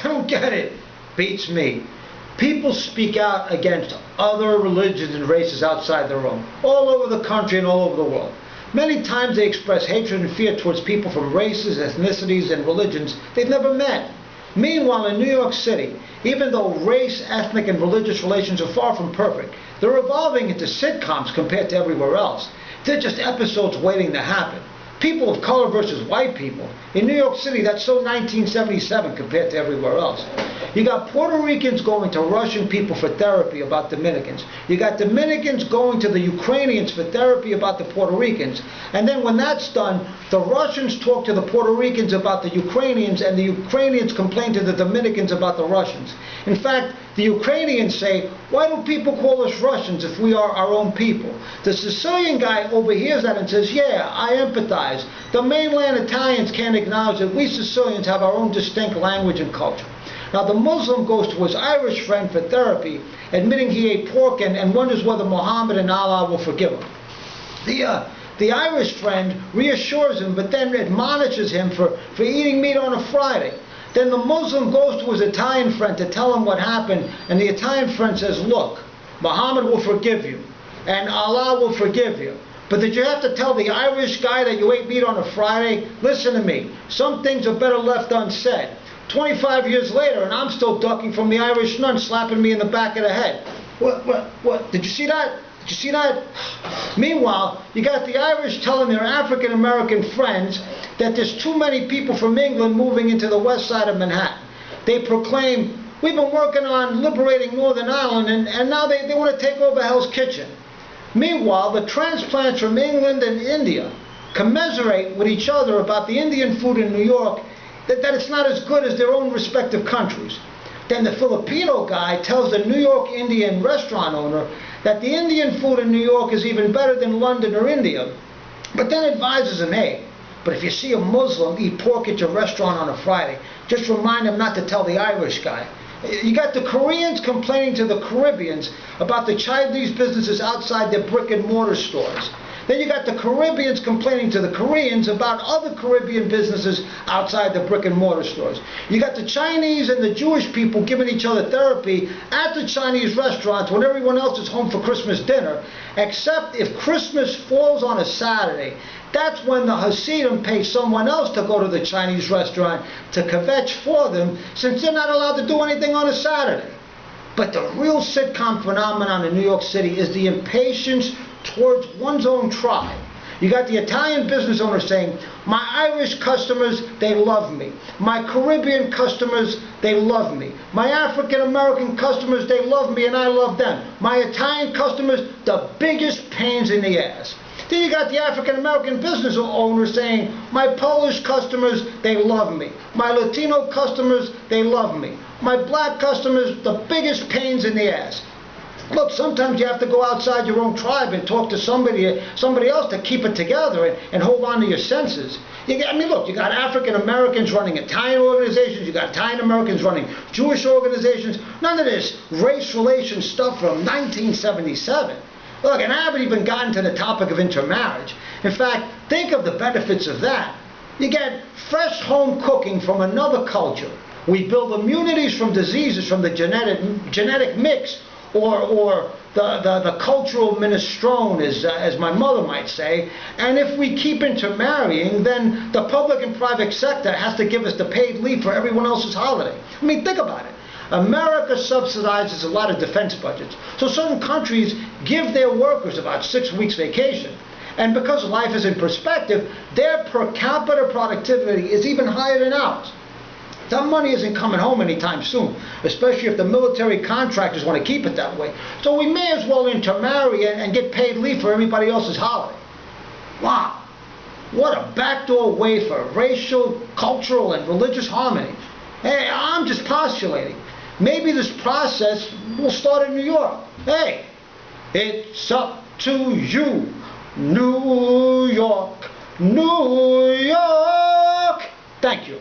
I don't get it. Beats me. People speak out against other religions and races outside their own, all over the country and all over the world. Many times they express hatred and fear towards people from races, ethnicities, and religions they've never met. Meanwhile, in New York City, even though race, ethnic, and religious relations are far from perfect, they're evolving into sitcoms compared to everywhere else. They're just episodes waiting to happen. People of color versus white people. In New York City, that's so 1977 compared to everywhere else. You got Puerto Ricans going to Russian people for therapy about Dominicans. You got Dominicans going to the Ukrainians for therapy about the Puerto Ricans. And then when that's done, the Russians talk to the Puerto Ricans about the Ukrainians, and the Ukrainians complain to the Dominicans about the Russians. In fact, the Ukrainians say, why do people call us Russians if we are our own people? The Sicilian guy overhears that and says, yeah, I empathize. The mainland Italians can't acknowledge that we Sicilians have our own distinct language and culture. Now the Muslim goes to his Irish friend for therapy, admitting he ate pork and wonders whether Muhammad and Allah will forgive him. The Irish friend reassures him, but then admonishes him for eating meat on a Friday. Then the Muslim goes to his Italian friend to tell him what happened, and the Italian friend says, look, Muhammad will forgive you, and Allah will forgive you. But did you have to tell the Irish guy that you ate meat on a Friday? Listen to me, some things are better left unsaid. 25 years later, and I'm still ducking from the Irish nun slapping me in the back of the head. What? Did you see that? Did you see that? Meanwhile, you got the Irish telling their African-American friends that there's too many people from England moving into the west side of Manhattan. They proclaim, we've been working on liberating Northern Ireland, and now they want to take over Hell's Kitchen. Meanwhile, the transplants from England and India commiserate with each other about the Indian food in New York, that it's not as good as their own respective countries. Then the Filipino guy tells the New York Indian restaurant owner that the Indian food in New York is even better than London or India, but then advises him, hey, but if you see a Muslim eat pork at your restaurant on a Friday, just remind him not to tell the Irish guy. You got the Koreans complaining to the Caribbeans about the Chinese businesses outside their brick and mortar stores. Then you got the Caribbeans complaining to the Koreans about other Caribbean businesses outside the brick and mortar stores. You got the Chinese and the Jewish people giving each other therapy at the Chinese restaurants when everyone else is home for Christmas dinner, except if Christmas falls on a Saturday. That's when the Hasidim pay someone else to go to the Chinese restaurant to kvetch for them, since they're not allowed to do anything on a Saturday. But the real sitcom phenomenon in New York City is the impatience towards one's own tribe. You got the Italian business owner saying, my Irish customers, they love me. My Caribbean customers, they love me. My African American customers, they love me and I love them. My Italian customers, the biggest pains in the ass. Then you got the African American business owner saying, my Polish customers, they love me. My Latino customers, they love me. My black customers, the biggest pains in the ass. Look, sometimes you have to go outside your own tribe and talk to somebody else to keep it together and hold on to your senses. Look, you got African Americans running Italian organizations, you got Italian Americans running Jewish organizations. None of this race relation stuff from 1977. Look, and I haven't even gotten to the topic of intermarriage. In fact, think of the benefits of that. You get fresh home cooking from another culture. We build immunities from diseases from the genetic mix, or the cultural minestrone, as my mother might say. And if we keep intermarrying, then the public and private sector has to give us the paid leave for everyone else's holiday. I mean, think about it. America subsidizes a lot of defense budgets. So certain countries give their workers about 6 weeks vacation. And because life is in perspective, their per capita productivity is even higher than ours. That money isn't coming home anytime soon, especially if the military contractors want to keep it that way. So we may as well intermarry and get paid leave for everybody else's holiday. Wow. What a backdoor way for racial, cultural, and religious harmony. Hey, I'm just postulating. Maybe this process will start in New York. Hey, it's up to you, New York, New York. Thank you.